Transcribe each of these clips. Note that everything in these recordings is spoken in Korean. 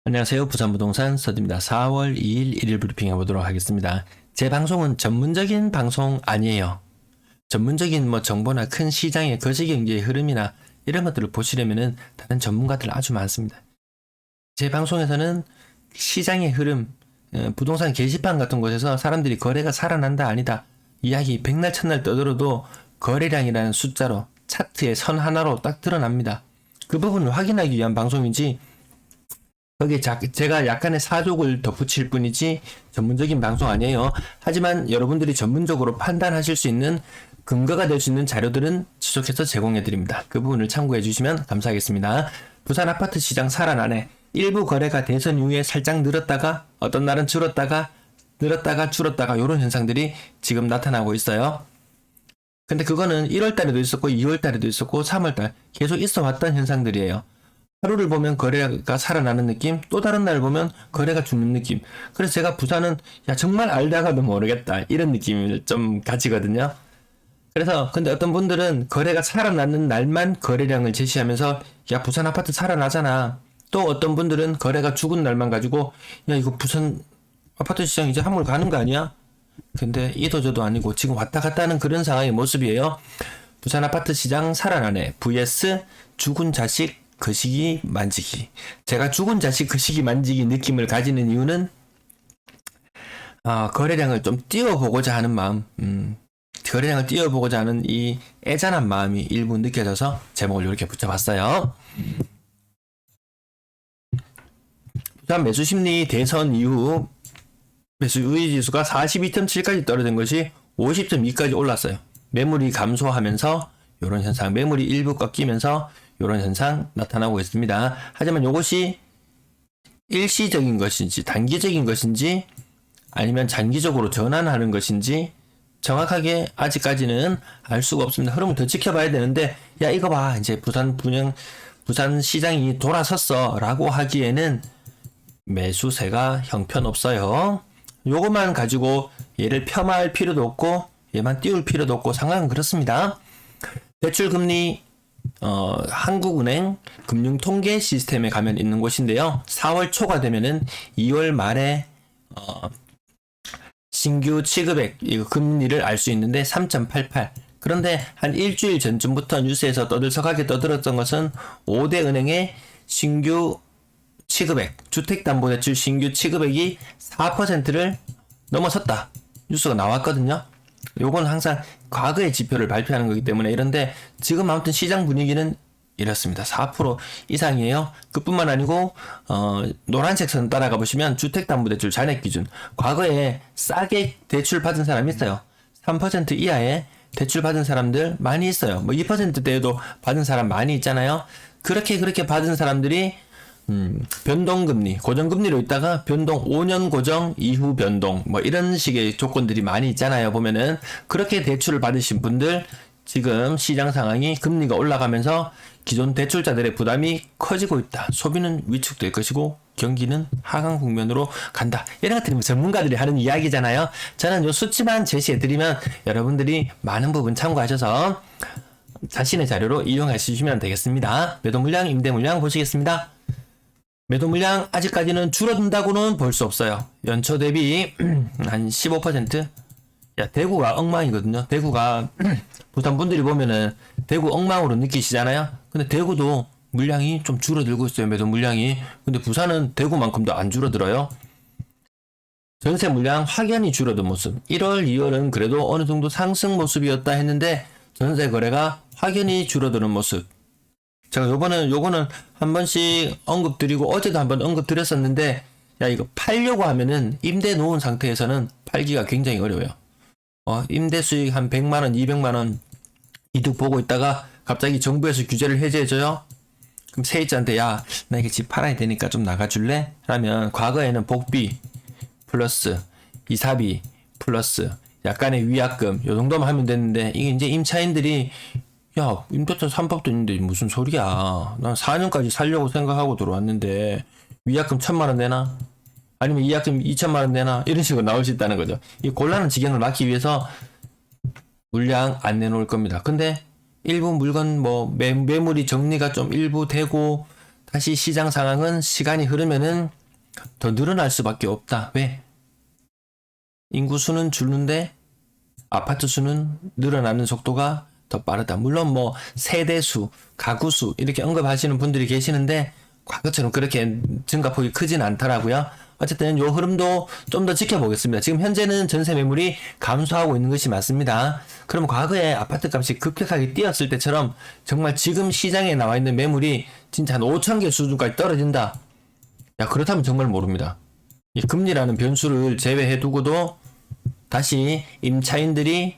안녕하세요. 부산부동산 서드입니다. 4월 2일 1일 브리핑 해보도록 하겠습니다. 제 방송은 전문적인 방송 아니에요. 전문적인 정보나 큰 시장의 거시경제의 흐름이나 이런 것들을 보시려면은 다른 전문가들 아주 많습니다. 제 방송에서는 시장의 흐름, 부동산 게시판 같은 곳에서 사람들이 거래가 살아난다 아니다 이야기 백날 첫날 떠들어도 거래량이라는 숫자로 차트의 선 하나로 딱 드러납니다. 그 부분을 확인하기 위한 방송이지 거기에 제가 약간의 사족을 덧붙일 뿐이지 전문적인 방송 아니에요. 하지만 여러분들이 전문적으로 판단하실 수 있는 근거가 될 수 있는 자료들은 지속해서 제공해 드립니다. 그 부분을 참고해 주시면 감사하겠습니다. 부산 아파트 시장 살아나네. 일부 거래가 대선 이후에 살짝 늘었다가 어떤 날은 줄었다가 늘었다가 줄었다가 이런 현상들이 지금 나타나고 있어요. 근데 그거는 1월 달에도 있었고 2월 달에도 있었고 3월 달 계속 있어 왔던 현상들이에요. 하루를 보면 거래가 살아나는 느낌, 또 다른 날 보면 거래가 죽는 느낌. 그래서 제가 부산은 정말 알다가도 모르겠다 이런 느낌을 좀 가지거든요. 그래서 근데 어떤 분들은 거래가 살아나는 날만 거래량을 제시하면서 부산 아파트 살아나잖아. 또 어떤 분들은 거래가 죽은 날만 가지고 이거 부산 아파트 시장 이제 한물 가는 거 아니야? 근데 이도저도 아니고 지금 왔다 갔다 하는 그런 상황의 모습이에요. 부산 아파트 시장 살아나네 vs 죽은 자식 거시기 만지기. 제가 죽은 자식 거시기 만지기 느낌을 가지는 이유는 거래량을 좀 띄워보고자 하는 마음, 거래량을 띄워보고자 하는 이 애잔한 마음이 일부 느껴져서 제목을 이렇게 붙여봤어요. 부산 매수심리 대선 이후 매수 우위 지수가 42.7까지 떨어진 것이 50.2까지 올랐어요. 매물이 감소하면서 이런 현상, 매물이 일부 꺾이면서 이런 현상 나타나고 있습니다. 하지만 이것이 일시적인 것인지 단기적인 것인지 아니면 장기적으로 전환하는 것인지 정확하게 아직까지는 알 수가 없습니다. 흐름을 더 지켜봐야 되는데 이거 봐 이제 부산 시장이 돌아섰어 라고 하기에는 매수세가 형편없어요. 요것만 가지고 얘를 폄하할 필요도 없고 얘만 띄울 필요도 없고 상황은 그렇습니다. 대출금리 한국은행 금융통계 시스템에 가면 있는 곳인데요. 4월 초가 되면은 2월 말에 신규 취급액 이거 금리를 알 수 있는데 3.88. 그런데 한 일주일 전쯤부터 뉴스에서 떠들썩하게 떠들었던 것은 5대 은행의 신규 취급액, 주택담보대출 신규 취급액이 4%를 넘어섰다. 뉴스가 나왔거든요. 요건 항상 과거의 지표를 발표하는 거기 때문에 이런데 지금 아무튼 시장 분위기는 이렇습니다. 4% 이상이에요. 그뿐만 아니고 노란색 선 따라가 보시면 주택담보대출 잔액기준 과거에 싸게 대출 받은 사람이 있어요. 3% 이하의 대출 받은 사람들 많이 있어요. 2%대에도 받은 사람 많이 있잖아요. 그렇게 받은 사람들이 변동금리, 고정금리로 있다가 변동 5년 고정 이후 변동 이런 식의 조건들이 많이 있잖아요. 보면은 그렇게 대출을 받으신 분들 지금 시장 상황이 금리가 올라가면서 기존 대출자들의 부담이 커지고 있다. 소비는 위축될 것이고 경기는 하강 국면으로 간다. 이런 것들이 전문가들이 하는 이야기잖아요. 저는 요 수치만 제시해드리면 여러분들이 많은 부분 참고하셔서 자신의 자료로 이용하시면 되겠습니다. 매도 물량, 임대 물량 보시겠습니다. 매도 물량 아직까지는 줄어든다고는 볼 수 없어요. 연초 대비 한 15%? 대구가 엉망이거든요. 대구가 부산 분들이 보면은 대구 엉망으로 느끼시잖아요. 근데 대구도 물량이 좀 줄어들고 있어요. 매도 물량이. 근데 부산은 대구만큼도 안 줄어들어요. 전세 물량 확연히 줄어든 모습. 1월, 2월은 그래도 어느 정도 상승 모습이었다 했는데 전세 거래가 확연히 줄어드는 모습. 제가 요거는 한 번씩 언급드리고 어제도 한번 언급드렸었는데 이거 팔려고 하면은 임대 놓은 상태에서는 팔기가 굉장히 어려워요. 임대 수익 한 100만원, 200만원 이득 보고 있다가 갑자기 정부에서 규제를 해제해줘요. 그럼 세입자한테 나 이게 집 팔아야 되니까 좀 나가줄래? 라면 과거에는 복비 플러스 이사비 플러스 약간의 위약금 요 정도만 하면 됐는데 이게 이제 임차인들이 임대차 3법도 있는데 무슨 소리야. 난 4년까지 살려고 생각하고 들어왔는데 위약금 1,000만원 내나? 아니면 위약금 2,000만원 내나? 이런 식으로 나올 수 있다는 거죠. 이 곤란한 지경을 막기 위해서 물량 안 내놓을 겁니다. 근데 일부 물건 매물이 정리가 좀 일부 되고 다시 시장 상황은 시간이 흐르면은 더 늘어날 수밖에 없다. 왜? 인구수는 줄는데 아파트 수는 늘어나는 속도가 더 빠르다. 물론 뭐 세대수, 가구수 이렇게 언급하시는 분들이 계시는데 과거처럼 그렇게 증가폭이 크진 않더라고요. 어쨌든 요 흐름도 좀 더 지켜보겠습니다. 지금 현재는 전세 매물이 감소하고 있는 것이 맞습니다. 그럼 과거에 아파트 값이 급격하게 뛰었을 때처럼 정말 지금 시장에 나와 있는 매물이 진짜 한 5천 개 수준까지 떨어진다. 야, 그렇다면 정말 모릅니다. 이 금리라는 변수를 제외해 두고도 다시 임차인들이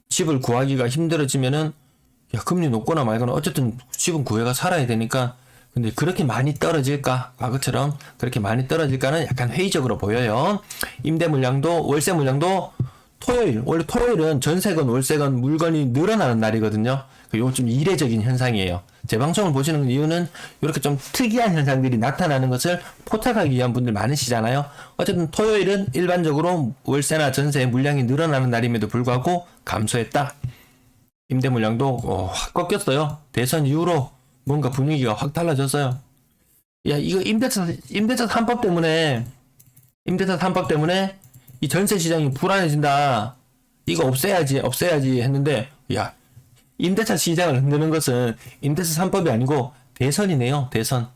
집을 구하기가 힘들어지면은 야, 금리 높거나 말거나 어쨌든 집은 구해가 살아야 되니까. 근데 그렇게 많이 떨어질까? 과거처럼 그렇게 많이 떨어질까는 약간 회의적으로 보여요. 임대 물량도 월세 물량도 토요일, 원래 토요일은 전세건 월세건 물건이 늘어나는 날이거든요. 이거 좀 이례적인 현상이에요. 제 방송을 보시는 이유는 이렇게 좀 특이한 현상들이 나타나는 것을 포착하기 위한 분들 많으시잖아요. 어쨌든 토요일은 일반적으로 월세나 전세 물량이 늘어나는 날임에도 불구하고 감소했다. 임대 물량도 확 꺾였어요. 대선 이후로 뭔가 분위기가 확 달라졌어요. 야, 이거 임대차 3법 때문에 이 전세 시장이 불안해진다. 이거 없애야지 했는데, 야, 임대차 시장을 흔드는 것은 임대차 3법이 아니고 대선이네요. 대선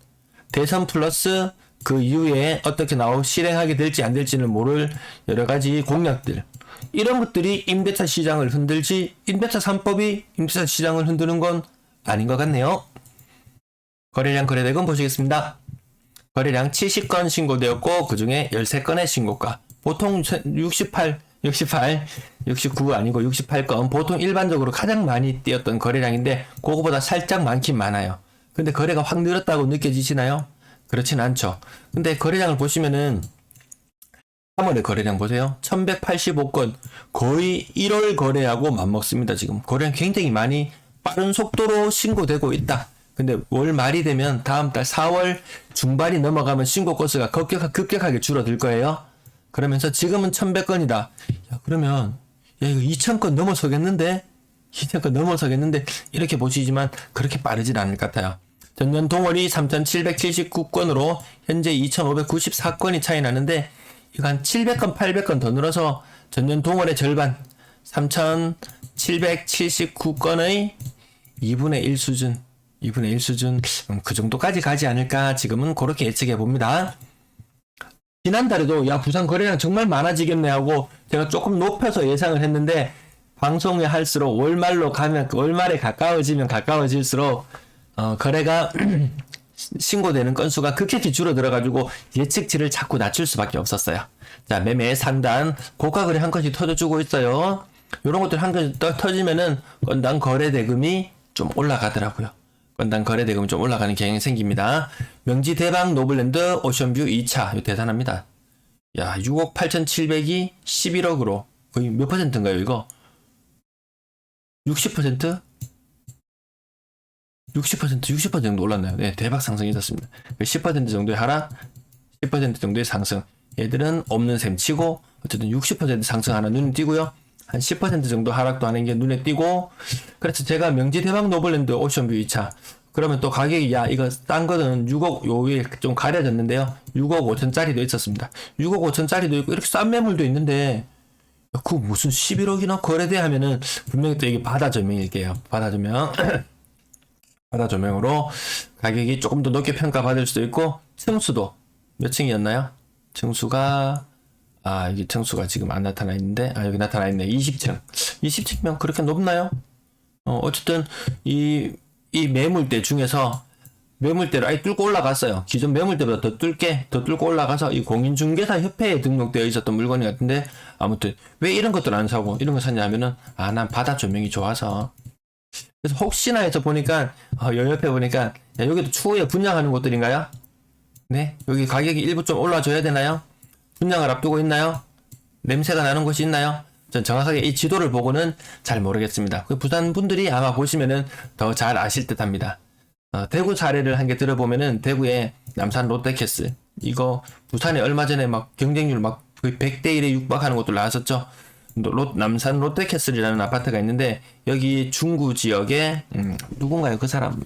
플러스 그 이후에 어떻게 실행하게 될지 안 될지는 모를 여러 가지 공약들. 이런 것들이 임대차 시장을 흔들지, 임대차 3법이 임대차 시장을 흔드는 건 아닌 것 같네요. 거래량 거래대금 보시겠습니다. 거래량 70건 신고되었고 그 중에 13건의 신고가 보통 69 아니고 68건 보통 일반적으로 가장 많이 뛰었던 거래량인데 그거보다 살짝 많긴 많아요. 근데 거래가 확 늘었다고 느껴지시나요? 그렇진 않죠. 근데 거래량을 보시면은 3월의 거래량 보세요. 1185건 거의 1월 거래하고 맞먹습니다. 지금 거래량 굉장히 많이 빠른 속도로 신고되고 있다. 근데 월 말이 되면 다음 달 4월 중반이 넘어가면 신고 건수가 급격하게 줄어들 거예요. 그러면서 지금은 1100건이다. 야, 그러면 야, 이거 2000건 넘어서겠는데? 이렇게 보시지만 그렇게 빠르진 않을 것 같아요. 전년 동월이 3779건으로 현재 2594건이 차이 나는데 이거 한 700건, 800건 더 늘어서 전년 동월의 절반 3779건의 2분의 1 수준 그 정도까지 가지 않을까 지금은 그렇게 예측해 봅니다. 지난달에도 야, 부산 거래량 정말 많아지겠네 하고 제가 조금 높여서 예상을 했는데 방송을 할수록 월말에 가까워질수록 거래가 신고되는 건수가 급격히 줄어들어가지고 예측치를 자꾸 낮출 수밖에 없었어요. 자, 매매 상단 고가 거래 한 건씩 터져주고 있어요. 이런 것들 한 건씩 터지면은 건당 거래 대금이 좀 올라가더라고요. 건당 거래 대금이 좀 올라가는 경향이 생깁니다. 명지 대박 노블랜드 오션뷰 2차 이거 대단합니다. 야, 6억 8,700이 11억으로 거의 몇 퍼센트인가요 이거? 60%? 60% 정도 올랐나요? 네, 대박 상승이 있었습니다. 10% 정도의 하락, 10% 정도의 상승. 얘들은 없는 셈 치고 어쨌든 60% 상승하는 눈에 띄고요. 한 10% 정도 하락도 하는 게 눈에 띄고. 그래서 제가 명지 대박 노블랜드 오션뷰 2차 그러면 또 가격이 야 이거 싼 거는 6억 요 위에 좀 가려졌는데요. 6억 5천짜리도 있었습니다. 6억 5천짜리도 있고 이렇게 싼 매물도 있는데 그 무슨 11억이나 거래돼 하면은 분명히 또 이게 바다 조명일게요. 바다 조명. 바다 조명으로 가격이 조금 더 높게 평가받을 수도 있고 층수도 몇 층이었나요? 층수가 여기 층수가 지금 안 나타나 있는데 여기 나타나 있네. 20층. 20층이면 그렇게 높나요? 어쨌든 이 매물대 중에서 매물대를 아예 뚫고 올라갔어요. 기존 매물대보다 더 뚫고 올라가서 이 공인중개사 협회에 등록되어 있었던 물건이 같은데 아무튼 왜 이런 것들 안 사고 이런 거 샀냐 하면은 난 바다 조명이 좋아서. 그래서 혹시나 해서 보니까 여 옆에 보니까 야, 여기도 추후에 분양하는 곳들인가요? 네, 여기 가격이 일부 좀 올라줘야 되나요? 분양을 앞두고 있나요? 냄새가 나는 곳이 있나요? 전 정확하게 이 지도를 보고는 잘 모르겠습니다. 그 부산 분들이 아마 보시면은 더 잘 아실 듯 합니다. 대구 사례를 한 개 들어보면은 대구의 남산 롯데캐슬 이거 부산에 얼마 전에 막 경쟁률 막 거의 100대 1에 육박하는 것도 나왔었죠. 남산 롯데캐슬이라는 아파트가 있는데 여기 중구 지역에 누군가요? 그 사람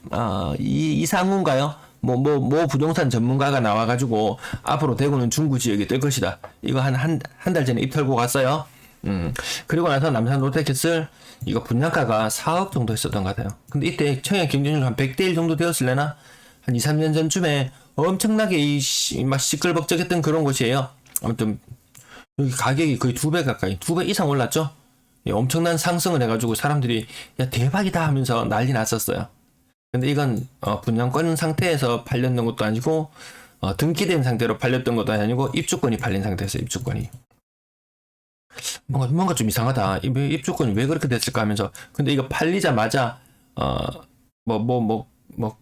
이상훈가요? 뭐 부동산 전문가가 나와가지고 앞으로 대구는 중구 지역이 뜰 것이다. 이거 한 달 전에 입 털고 갔어요. 그리고 나서 남산 롯데캐슬 이거 분양가가 4억 정도 했었던 것 같아요. 근데 이때 청약 경쟁률 한 100대 1 정도 되었을래나? 한 2, 3년 전쯤에 엄청나게 막 시끌벅적했던 그런 곳이에요. 아무튼 여기 가격이 거의 2배 가까이, 2배 이상 올랐죠? 예, 엄청난 상승을 해가지고 사람들이 야 대박이다 하면서 난리 났었어요. 근데 이건 분양권 상태에서 팔렸는 것도 아니고 등기된 상태로 팔렸던 것도 아니고 입주권이 팔린 상태에서 입주권이 뭔가 좀 이상하다. 입주권이 왜 그렇게 됐을까 하면서 근데 이거 팔리자마자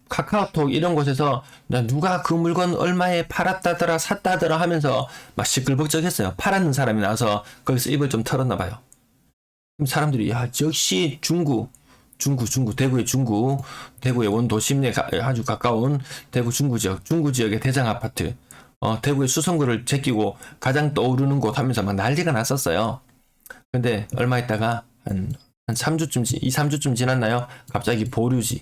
카카오톡 이런 곳에서 누가 그 물건 얼마에 팔았다더라 샀다더라 하면서 막 시끌벅적했어요. 팔았는 사람이 나와서 거기서 입을 좀 털었나 봐요. 그럼 사람들이 야 역시 중구 대구의 원도심에 아주 가까운 대구 중구 지역의 대장 아파트 대구의 수성구를 제끼고 가장 떠오르는 곳 하면서 막 난리가 났었어요. 근데 얼마 있다가 한 3주쯤 지났나요? 갑자기 보류지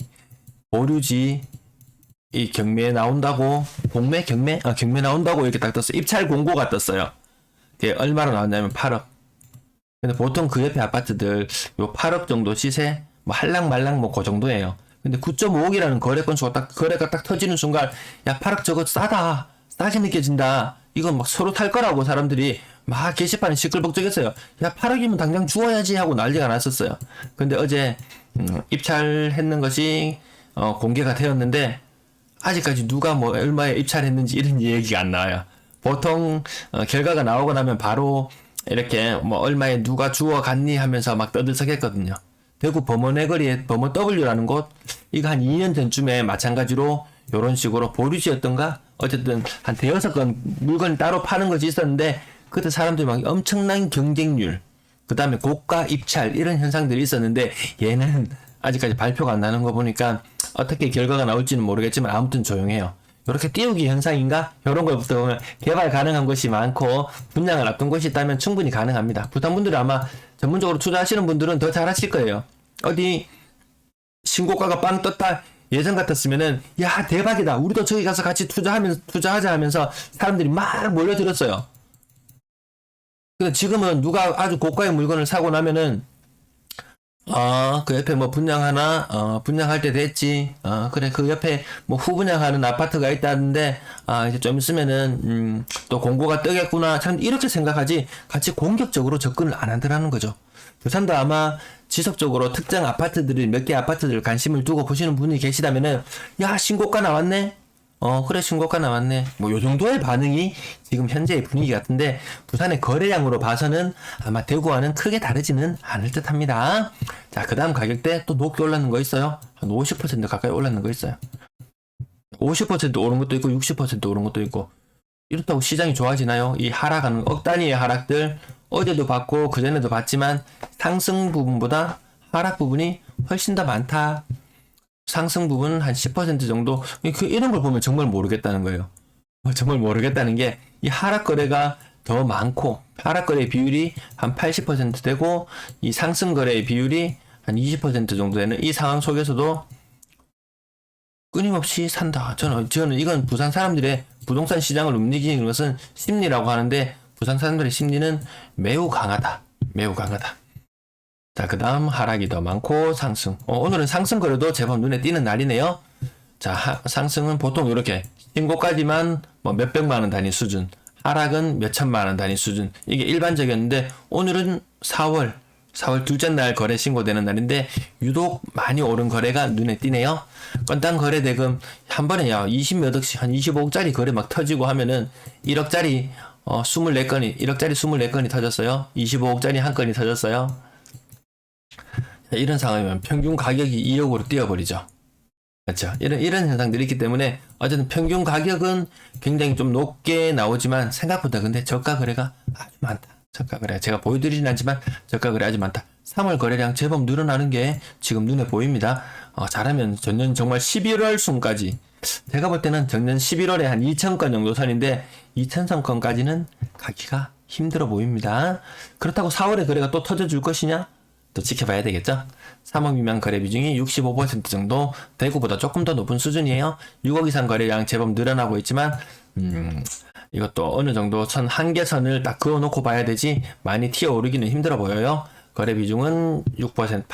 이 경매에 나온다고 경매 나온다고 이렇게 딱 떴어요. 입찰 공고가 떴어요. 그게 얼마로 나왔냐면 8억. 근데 보통 그 옆에 아파트들 요 8억 정도 시세 뭐 할랑말랑 뭐 그 정도예요. 근데 9.5억이라는 거래 건수가 거래가 딱 터지는 순간 야 8억 저거 싸게 느껴진다. 이건 막 서로 탈 거라고 사람들이 막 게시판에 시끌벅적했어요. 야 8억이면 당장 주워야지 하고 난리가 났었어요. 근데 어제 입찰했는 것이 공개가 되었는데 아직까지 누가 뭐 얼마에 입찰했는지 이런 얘기가 안 나와요. 보통 결과가 나오고 나면 바로 이렇게 뭐 얼마에 누가 주워갔니 하면서 막 떠들썩했거든요. 대구 범원의거리에 범원 W라는 곳 이거 한 2년 전쯤에 마찬가지로 요런 식으로 보류지였던가 어쨌든 한 대여섯 건 물건을 따로 파는 것이 있었는데 그때 사람들이 막 엄청난 경쟁률 그 다음에 고가 입찰 이런 현상들이 있었는데 얘는 아직까지 발표가 안 나는 거 보니까 어떻게 결과가 나올지는 모르겠지만 아무튼 조용해요. 이렇게 띄우기 현상인가? 이런 걸부터 보면 개발 가능한 곳이 많고 분양을 앞둔 곳이 있다면 충분히 가능합니다. 부산분들이 아마 전문적으로 투자하시는 분들은 더 잘하실 거예요. 어디 신고가가 빵 떴다 예전 같았으면은 야 대박이다 우리도 저기 가서 같이 투자하자 하면서 사람들이 막 몰려들었어요. 근데 지금은 누가 아주 고가의 물건을 사고 나면은 그 옆에 뭐 분양할 때 됐지. 그래, 그 옆에 뭐 후분양하는 아파트가 있다는데, 이제 좀 있으면은, 또 공고가 뜨겠구나. 참, 이렇게 생각하지, 같이 공격적으로 접근을 안 한다는 거죠. 부산도 아마 지속적으로 특정 아파트들이 몇 개 아파트들 관심을 두고 보시는 분이 계시다면은, 야, 신고가 나왔네? 그래, 신고가 나왔네. 뭐, 요 정도의 반응이 지금 현재의 분위기 같은데, 부산의 거래량으로 봐서는 아마 대구와는 크게 다르지는 않을 듯 합니다. 자, 그 다음 가격대 또 높게 올랐는 거 있어요. 한 50% 가까이 올랐는 거 있어요. 50% 오른 것도 있고, 60% 오른 것도 있고. 이렇다고 시장이 좋아지나요? 이 하락하는 억 단위의 하락들, 어제도 봤고, 그전에도 봤지만, 상승 부분보다 하락 부분이 훨씬 더 많다. 상승 부분은 한 10% 정도 이런 걸 보면 정말 모르겠다는 거예요. 정말 모르겠다는 게 이 하락 거래가 더 많고 하락 거래 비율이 한 80% 되고 이 상승 거래의 비율이 한 20% 정도 되는 이 상황 속에서도 끊임없이 산다. 저는 이건 부산 사람들의 부동산 시장을 움직이는 것은 심리라고 하는데 부산 사람들의 심리는 매우 강하다. 매우 강하다. 자, 그 다음 하락이 더 많고 상승. 오늘은 상승 거래도 제법 눈에 띄는 날이네요. 자, 상승은 보통 이렇게 신고까지만 뭐 몇백만 원 단위 수준, 하락은 몇천만 원 단위 수준. 이게 일반적이었는데 오늘은 4월 둘째 날 거래 신고되는 날인데 유독 많이 오른 거래가 눈에 띄네요. 건당 거래 대금 한 번에 20몇 억씩 한 25억짜리 거래 막 터지고 하면은 1억짜리 24건이 터졌어요. 25억짜리 한 건이 터졌어요. 이런 상황이면 평균 가격이 2억으로 뛰어버리죠. 그렇죠. 이런 현상들이 있기 때문에 어쨌든 평균 가격은 굉장히 좀 높게 나오지만 생각보다 근데 저가 거래가 아주 많다. 저가 거래 제가 보여드리진 않지만 저가 거래 아주 많다. 3월 거래량 제법 늘어나는 게 지금 눈에 보입니다. 잘하면 전년 정말 11월 순까지 제가 볼 때는 작년 11월에 한 2,000건 정도 선인데 2,000건까지는 가기가 힘들어 보입니다. 그렇다고 4월에 거래가 또 터져줄 것이냐? 또 지켜봐야 되겠죠? 3억 미만 거래 비중이 65% 정도, 대구보다 조금 더 높은 수준이에요. 6억 이상 거래량 제법 늘어나고 있지만 이것도 어느 정도 한계선을 딱 그어놓고 봐야 되지 많이 튀어오르기는 힘들어 보여요. 거래 비중은 6%,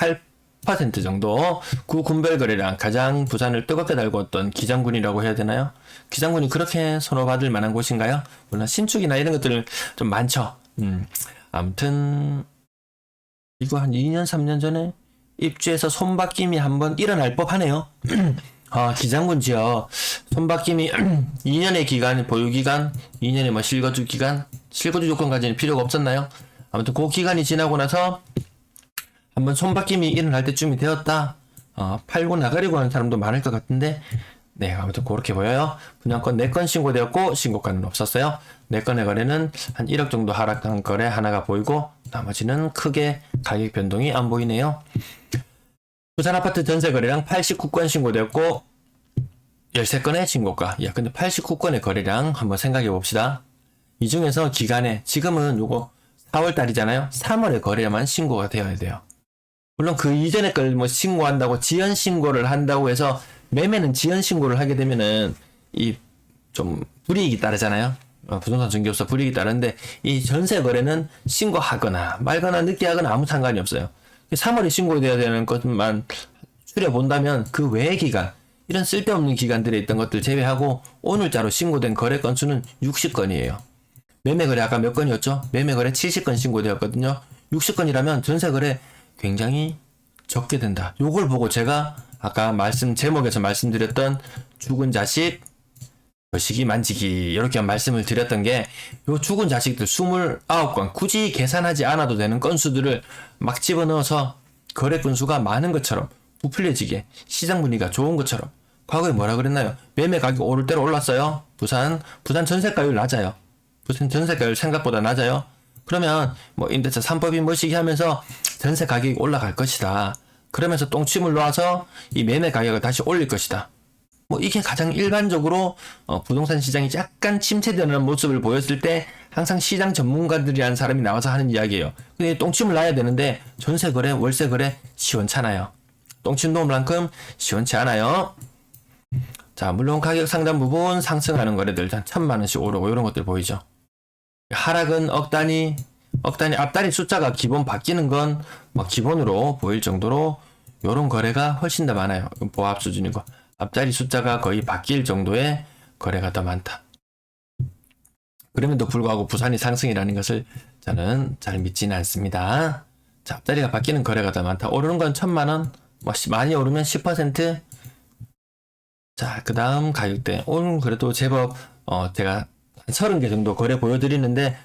8% 정도. 구 군별 거래량 가장 부산을 뜨겁게 달궜던 기장군이라고 해야 되나요? 기장군이 그렇게 선호받을 만한 곳인가요? 물론 신축이나 이런 것들 좀 많죠. 아무튼 이거 한 2년 3년 전에 입주해서 손바뀜이 한번 일어날 법하네요. 기장군 지역 손바뀜이 2년의 기간, 보유기간, 2년의 뭐 실거주 기간, 실거주 조건까지는 필요가 없었나요? 아무튼 그 기간이 지나고 나서 한번 손바뀜이 일어날 때쯤이 되었다. 팔고 나가려고 하는 사람도 많을 것 같은데, 네, 아무튼 그렇게 보여요. 분양권 4건 신고되었고 신고가는 없었어요. 4건의 거래는 한 1억 정도 하락한 거래 하나가 보이고 나머지는 크게 가격 변동이 안 보이네요. 부산 아파트 전세 거래량 89건 신고되었고 13건의 신고가. 야, 근데 89건의 거래량 한번 생각해 봅시다. 이 중에서 기간에 지금은 요거 4월 달이잖아요. 3월에 거래만 신고가 되어야 돼요. 물론 그 이전에 걸 뭐 신고한다고 지연 신고를 한다고 해서 매매는 지연 신고를 하게 되면은 이 좀 불이익이 따르잖아요. 부동산 중개업소 불이익이 따르는데 이 전세 거래는 신고하거나 말거나 늦게 하거나 아무 상관이 없어요. 3월에 신고되어야 되는 것만 추려본다면 그 외의 기간, 이런 쓸데없는 기간들에 있던 것들 제외하고 오늘자로 신고된 거래 건수는 60건이에요. 매매거래 아까 몇 건이었죠? 매매거래 70건 신고되었거든요. 60건이라면 전세거래 굉장히 적게 된다. 요걸 보고 제가 아까 제목에서 말씀드렸던 죽은 자식 거시기 만지기 이렇게 말씀을 드렸던 게, 요 죽은 자식들 29건 굳이 계산하지 않아도 되는 건수들을 막 집어넣어서 거래 건수가 많은 것처럼 부풀려지게 시장 분위기가 좋은 것처럼. 과거에 뭐라 그랬나요? 매매 가격 오를 대로 올랐어요. 부산 전세가율 낮아요. 부산 전세가율 생각보다 낮아요. 그러면 뭐 임대차 3법이 뭐시기 하면서 전세 가격이 올라갈 것이다. 그러면서 똥침을 놓아서 이 매매 가격을 다시 올릴 것이다. 뭐 이게 가장 일반적으로 부동산 시장이 약간 침체되는 모습을 보였을 때 항상 시장 전문가들이라는 사람이 나와서 하는 이야기예요. 근데 똥침을 놔야 되는데 전세 거래, 월세 거래 시원찮아요. 똥침 놓을 만큼 시원치 않아요. 자, 물론 가격 상단 부분 상승하는 거래들 한 1,000만 원씩 오르고 이런 것들 보이죠. 하락은 억 단위 앞단위 숫자가 기본 바뀌는 건 뭐 기본으로 보일 정도로 요런 거래가 훨씬 더 많아요. 보합 수준이고 앞자리 숫자가 거의 바뀔 정도의 거래가 더 많다. 그럼에도 불구하고 부산이 상승이라는 것을 저는 잘 믿지는 않습니다. 자, 앞자리가 바뀌는 거래가 더 많다. 오르는 건 1,000만 원, 뭐 많이 오르면 10%. 자, 그 다음 가격대. 오늘 그래도 제법 제가 한 30개 정도 거래 보여드리는데,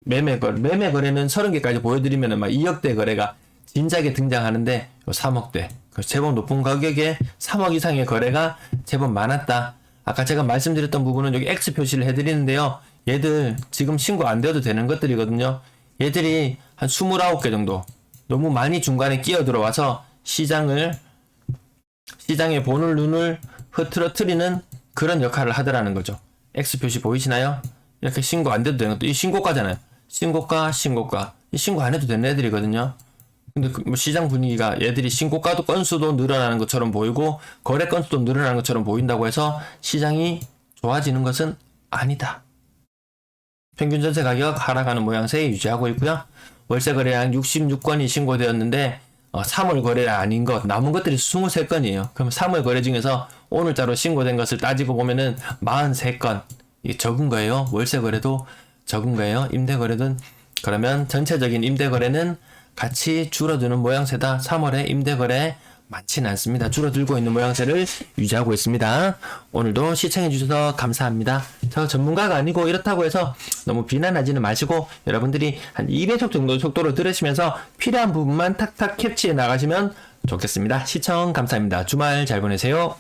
매매 거래는 30개까지 보여드리면 막 2억대 거래가 진작에 등장하는데, 3억대. 제법 높은 가격에 3억 이상의 거래가 제법 많았다. 아까 제가 말씀드렸던 부분은 여기 X 표시를 해드리는데요. 얘들 지금 신고 안 되어도 되는 것들이거든요. 얘들이 한 29개 정도. 너무 많이 중간에 끼어 들어와서 시장에 보는 눈을 흐트러트리는 그런 역할을 하더라는 거죠. X 표시 보이시나요? 이렇게 신고 안 돼도 되는 것도, 이 신고가잖아요. 신고가. 이 신고 안 해도 되는 애들이거든요. 근데 뭐 시장 분위기가 얘들이 신고가도 건수도 늘어나는 것처럼 보이고 거래 건수도 늘어나는 것처럼 보인다고 해서 시장이 좋아지는 것은 아니다. 평균 전세 가격 하락하는 모양새 유지하고 있고요. 월세 거래량 66건이 신고되었는데 3월 거래가 아닌 것, 남은 것들이 23건이에요. 그럼 3월 거래 중에서 오늘자로 신고된 것을 따지고 보면은 43건. 이게 적은 거예요. 월세 거래도 적은 거예요. 임대 거래는. 그러면 전체적인 임대 거래는 같이 줄어드는 모양새다. 3월에 임대 거래 많지는 않습니다. 줄어들고 있는 모양새를 유지하고 있습니다. 오늘도 시청해주셔서 감사합니다. 저 전문가가 아니고 이렇다고 해서 너무 비난하지는 마시고 여러분들이 한 2배속 정도 속도로 들으시면서 필요한 부분만 탁탁 캡치해 나가시면 좋겠습니다. 시청 감사합니다. 주말 잘 보내세요.